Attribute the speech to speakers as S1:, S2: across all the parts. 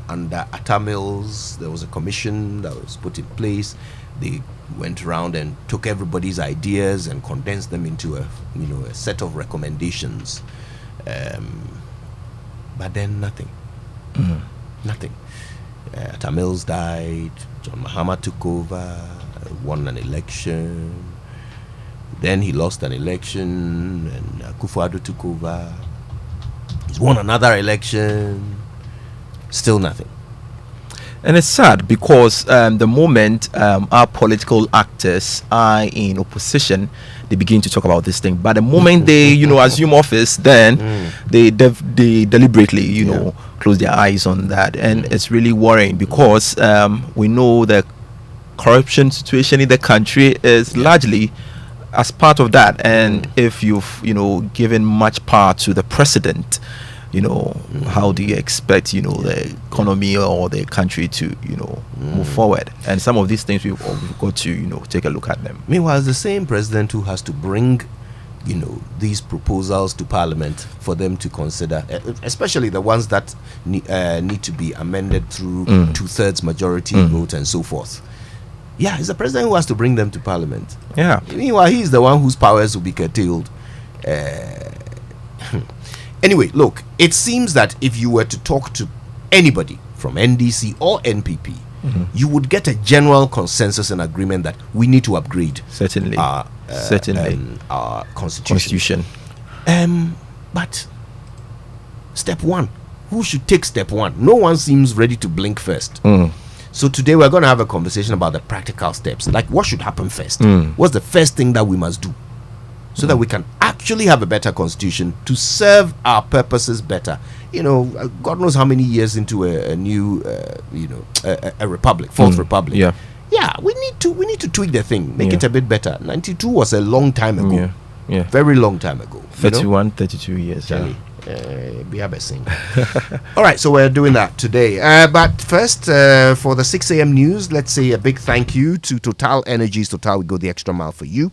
S1: Under Atta Mills, there was a commission that was put in place. They went around and took everybody's ideas and condensed them into a set of recommendations. But then nothing. Nothing. Atta Mills died. John Mahama took over, won an election. Then he lost an election, and Akufo-Addo took over. He's won another election. Still nothing.
S2: And it's sad because the moment our political actors are in opposition, they begin to talk about this thing. But the moment they, assume office, then they deliberately, close their eyes on that. And it's really worrying because we know the corruption situation in the country is largely as part of that. And if you've, given much power to the president, how do you expect, the economy or the country to, move forward? And some of these things we've got to, take a look at them.
S1: Meanwhile, it's the same president who has to bring, these proposals to Parliament for them to consider, especially the ones that need to be amended through 2/3 majority vote and so forth. Yeah, it's the president who has to bring them to Parliament.
S2: Yeah.
S1: Meanwhile, he's the one whose powers will be curtailed. Anyway, look, it seems that if you were to talk to anybody from NDC or NPP, you would get a general consensus and agreement that we need to upgrade our constitution. But step one, who should take step one? No one seems ready to blink first. So today we're going to have a conversation about the practical steps. Like, what should happen first? What's the first thing that we must do so that we can actually have a better constitution to serve our purposes better? God knows how many years into a new, a republic, fourth republic. Yeah, we need to tweak the thing, make it a bit better. 92 was a long time ago. Very long time ago.
S2: 32 years.
S1: Charlie. We have a sing. All right, so we're doing that today. But first, for the 6 a.m. news, let's say a big thank you to Total Energies. Total, we go the extra mile for you.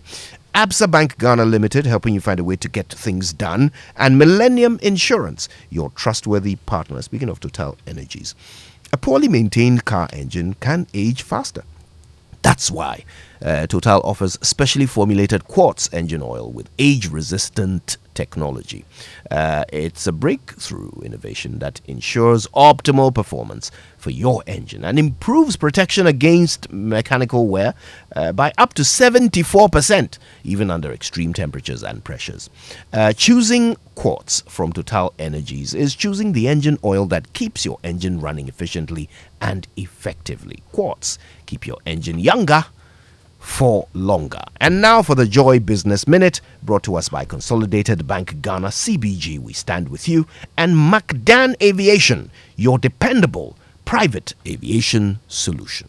S1: Absa Bank Ghana Limited, helping you find a way to get things done. And Millennium Insurance, your trustworthy partner. Speaking of Total Energies, a poorly maintained car engine can age faster. That's why Total offers specially formulated quartz engine oil with age-resistant technology. It's a breakthrough innovation that ensures optimal performance for your engine and improves protection against mechanical wear by up to 74%, even under extreme temperatures and pressures. Choosing quartz from Total Energies is choosing the engine oil that keeps your engine running efficiently and effectively. Quartz, keep your engine younger for longer. And now for the Joy Business Minute, brought to us by Consolidated Bank Ghana, CBG, we stand with you, and MacDan Aviation, your dependable private aviation solution.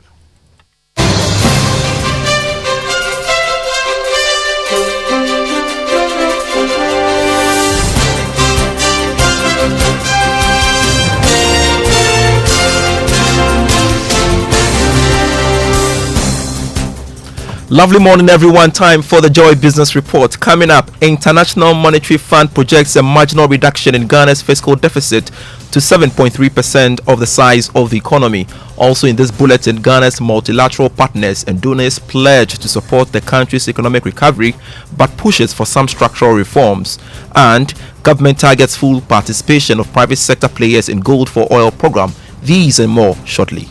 S2: Lovely morning, everyone. Time for the Joy Business Report. Coming up, International Monetary Fund projects a marginal reduction in Ghana's fiscal deficit to 7.3% of the size of the economy. Also in this bulletin, Ghana's multilateral partners and donors pledge to support the country's economic recovery, but pushes for some structural reforms. And government targets full participation of private sector players in Gold for Oil program. These and more shortly.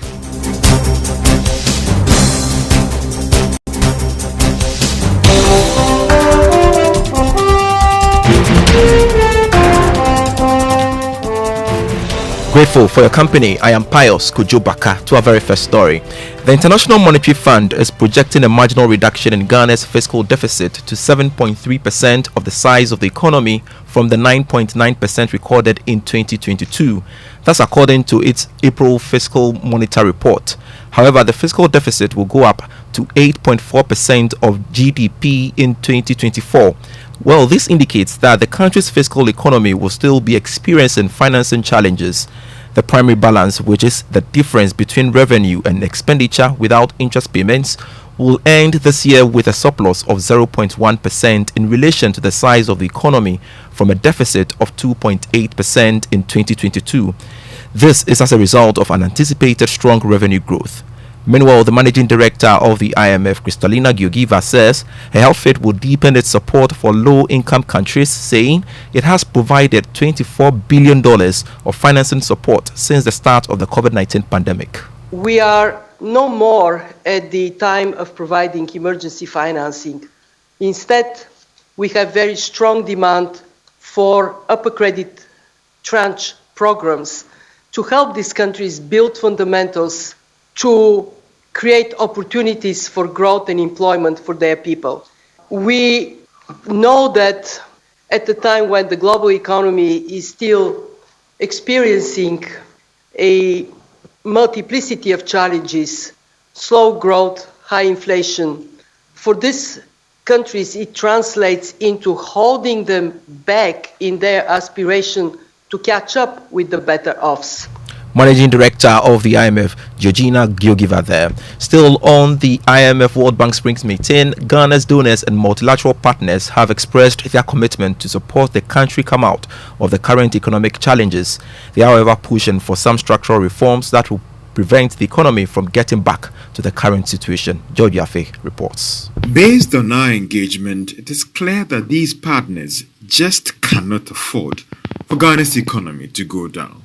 S2: Grateful for your company. I am Pius, Kojo, Backah. To our very first story. The International Monetary Fund is projecting a marginal reduction in Ghana's fiscal deficit to 7.3% of the size of the economy from the 9.9% recorded in 2022. That's according to its April fiscal monitor report. However, the fiscal deficit will go up to 8.4% of GDP in 2024. Well, this indicates that the country's fiscal economy will still be experiencing financing challenges. The primary balance, which is the difference between revenue and expenditure without interest payments, will end this year with a surplus of 0.1% in relation to the size of the economy from a deficit of 2.8% in 2022. This is as a result of an anticipated strong revenue growth. Meanwhile, the managing director of the IMF, Kristalina Georgieva, says her outfit will deepen its support for low-income countries, saying it has provided $24 billion of financing support since the start of the COVID-19 pandemic.
S3: We are no more at the time of providing emergency financing. Instead, we have very strong demand for upper credit tranche programs to help these countries build fundamentals to create opportunities for growth and employment for their people. We know that at the time when the global economy is still experiencing a multiplicity of challenges, slow growth, high inflation, for these countries it translates into holding them back in their aspiration to catch up with the better offs.
S2: Managing Director of the IMF, Georgina Georgieva there. Still on the IMF World Bank Springs meeting, Ghana's donors and multilateral partners have expressed their commitment to support the country come out of the current economic challenges. They are, however, pushing for some structural reforms that will prevent the economy from getting back to the current situation. George Yafe reports.
S4: Based on our engagement, it is clear that these partners just cannot afford for Ghana's economy to go down.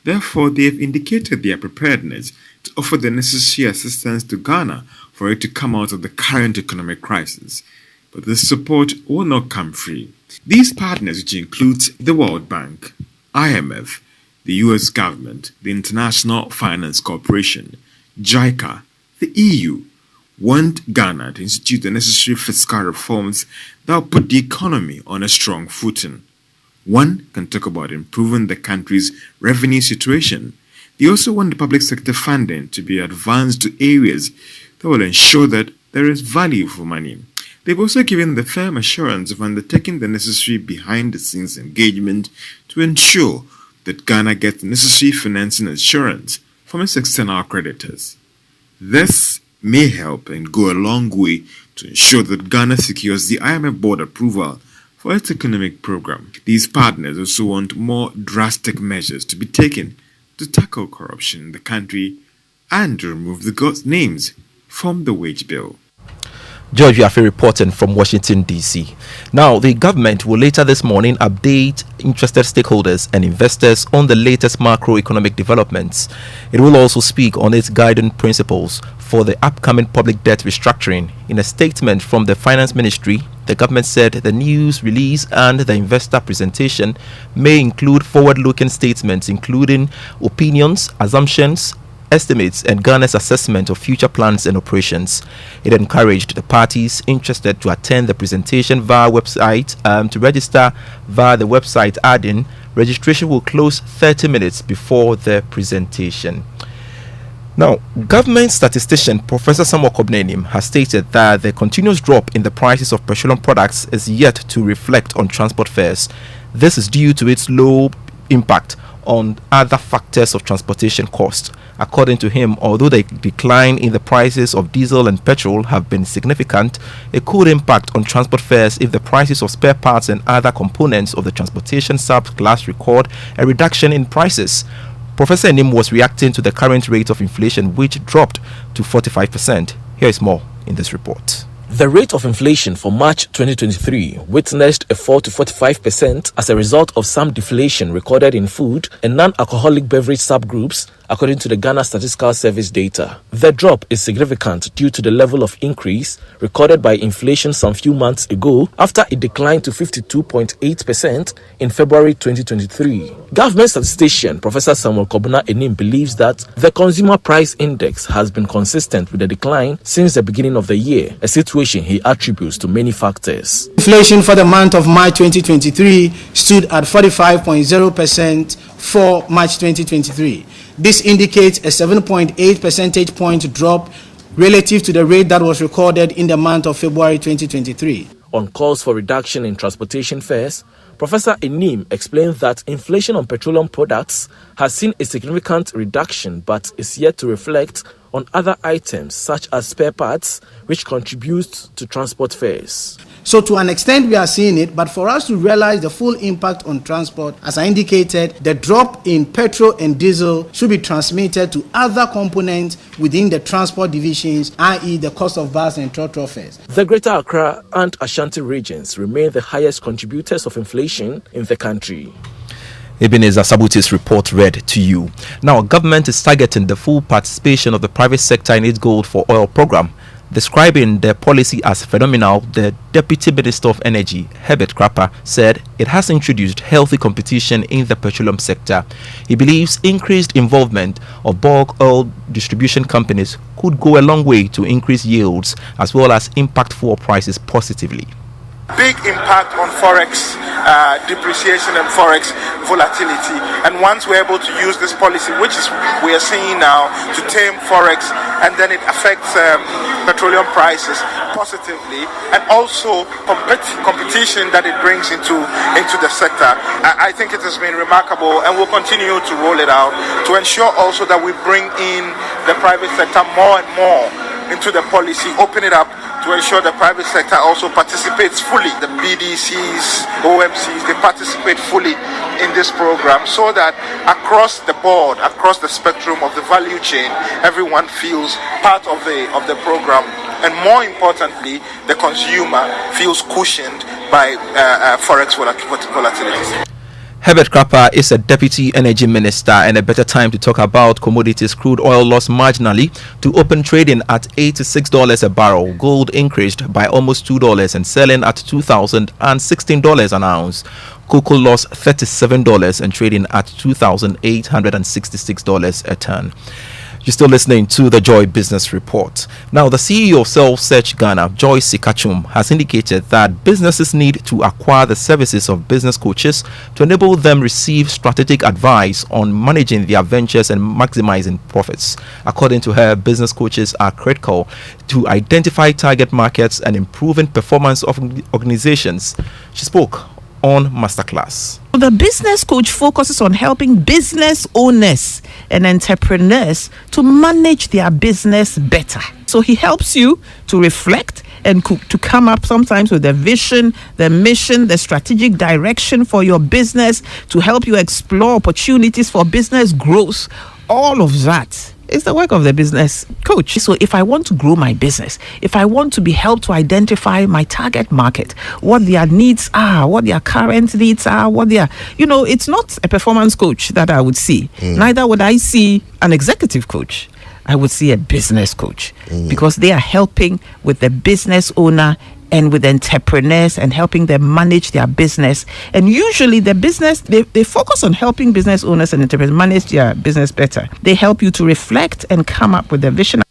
S4: Therefore, they have indicated their preparedness to offer the necessary assistance to Ghana for it to come out of the current economic crisis. But this support will not come free. These partners, which includes the World Bank, IMF, the US government, the International Finance Corporation, JICA, the EU, want Ghana to institute the necessary fiscal reforms that will put the economy on a strong footing. One can talk about improving the country's revenue situation. They also want the public sector funding to be advanced to areas that will ensure that there is value for money. They've also given the firm assurance of undertaking the necessary behind-the-scenes engagement to ensure that Ghana gets necessary financing assurance from its external creditors. This may help and go a long way to ensure that Ghana secures the IMF board approval for its economic program. These partners also want more drastic measures to be taken to tackle corruption in the country and to remove the gods' names from the wage bill.
S2: George Yafe reporting from Washington, D.C. Now, the government will later this morning update interested stakeholders and investors on the latest macroeconomic developments. It will also speak on its guiding principles for the upcoming public debt restructuring. In a statement from the Finance Ministry, the government said the news release and the investor presentation may include forward-looking statements including opinions, assumptions, estimates and Ghana's assessment of future plans and operations. It encouraged the parties interested to attend the presentation via website to register via the website, adding registration will close 30 minutes before the presentation. Now, government statistician Professor Samuel Kobnenim has stated that the continuous drop in the prices of petroleum products is yet to reflect on transport fares. This is due to its low impact on other factors of transportation cost. According to him, although the decline in the prices of diesel and petrol have been significant, it could impact on transport fares if the prices of spare parts and other components of the transportation subclass record a reduction in prices. Professor Enim was reacting to the current rate of inflation, which dropped to 45%. Here is more in this report.
S5: The rate of inflation for March 2023 witnessed a fall to 45% as a result of some deflation recorded in food and non-alcoholic beverage subgroups, according to the Ghana Statistical Service data. The drop is significant due to the level of increase recorded by inflation some few months ago after it declined to 52.8% in February 2023. Government statistician Professor Samuel Kobuna Enim believes that the consumer price index has been consistent with the decline since the beginning of the year, a situation he attributes to many factors.
S6: Inflation for the month of March 2023 stood at 45.0% for March 2023. This indicates a 7.8 percentage point drop relative to the rate that was recorded in the month of February 2023.
S5: On calls for reduction in transportation fares, Professor Enim explained that inflation on petroleum products has seen a significant reduction but is yet to reflect on other items such as spare parts, which contributes to transport fares.
S6: So to an extent we are seeing it, but for us to realize the full impact on transport, as I indicated, the drop in petrol and diesel should be transmitted to other components within the transport divisions, i.e. the cost of bus and trotro fares.
S5: The Greater Accra and Ashanti regions remain the highest contributors of inflation in the country.
S2: Ebenezer Sabuti's report read to you. Now, government is targeting the full participation of the private sector in its Gold for Oil program. Describing the policy as phenomenal, the Deputy Minister of Energy, Herbert Krapper, said it has introduced healthy competition in the petroleum sector. He believes increased involvement of bulk oil distribution companies could go a long way to increase yields as well as impact fuel prices positively.
S7: Big impact on forex depreciation and forex volatility, and once we're able to use this policy, which is we are seeing now, to tame forex, and then it affects petroleum prices positively, and also competition that it brings into the sector. I think it has been remarkable, and we'll continue to roll it out to ensure also that we bring in the private sector more and more into the policy, open it up to ensure the private sector also participates fully. The BDCs, OMCs, they participate fully in this program so that across the board, across the spectrum of the value chain, everyone feels part of the program. And more importantly, the consumer feels cushioned by forex volatility.
S2: Herbert Krapper is a Deputy Energy Minister, and a better time to talk about commodities. Crude oil lost marginally to open trading at $86 a barrel. Gold increased by almost $2 and selling at $2,016 an ounce. Cocoa lost $37 and trading at $2,866 a ton. You're still listening to the Joy Business Report. Now, the CEO of Self Search Ghana, Joyce Sikachum, has indicated that businesses need to acquire the services of business coaches to enable them receive strategic advice on managing their ventures and maximizing profits. According to her, business coaches are critical to identify target markets and improving performance of organizations. She spoke on Masterclass.
S8: The business coach focuses on helping business owners and entrepreneurs to manage their business better. So he helps you to reflect and to come up sometimes with the vision, the mission, the strategic direction for your business, to help you explore opportunities for business growth. All of that is the work of the business coach. So if I want to grow my business, if I want to be helped to identify my target market, what their needs are, what their current needs are, what their, it's not a performance coach that I would see. Neither would I see an executive coach. I would see a business coach because they are helping with the business owner and with entrepreneurs and helping them manage their business. And usually the business, they focus on helping business owners and entrepreneurs manage their business better. They help you to reflect and come up with a vision.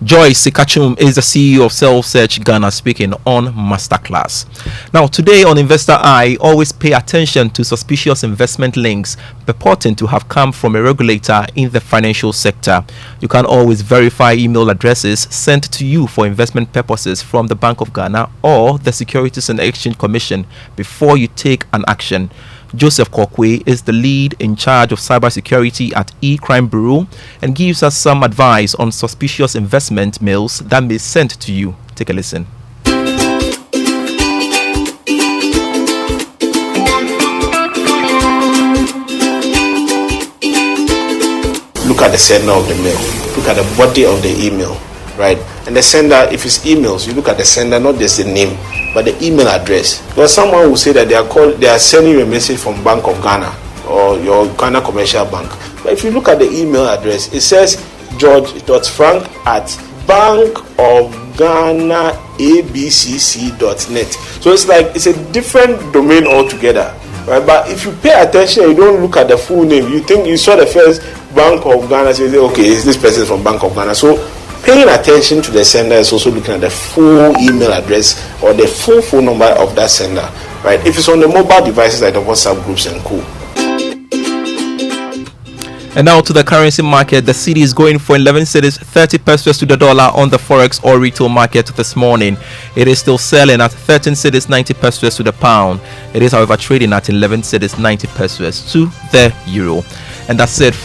S2: Joyce Sikachum is the CEO of Self Search Ghana, speaking on Masterclass. Now, today on Investor Eye, always pay attention to suspicious investment links purporting to have come from a regulator in the financial sector. You can always verify email addresses sent to you for investment purposes from the Bank of Ghana or the Securities and Exchange Commission before you take an action. Joseph Kokwe is the lead in charge of cybersecurity at E-Crime Bureau and gives us some advice on suspicious investment mails that may be sent to you. Take a listen.
S9: Look at the sender of the mail. Look at the body of the email, right? And the sender, if it's emails, you look at the sender, not just the name, but the email address. Because someone will say that they are sending you a message from Bank of Ghana or your Ghana Commercial Bank. But if you look at the email address, it says george.frank@bankofghanaabcc.net. So it's like it's a different domain altogether, right? But if you pay attention, you don't look at the full name. You think you saw the first Bank of Ghana, so you say, okay, is this person from Bank of Ghana? So paying attention to the sender is also looking at the full email address or the full phone number of that sender, right? If it's on the mobile devices like the WhatsApp groups and co.
S2: And now to the currency market. The cedi is going for 11 cedis, 30 pesos to the dollar on the forex or retail market this morning. It is still selling at 13 cedis, 90 pesos to the pound. It is, however, trading at 11 cedis, 90 pesos to the euro. And that's it.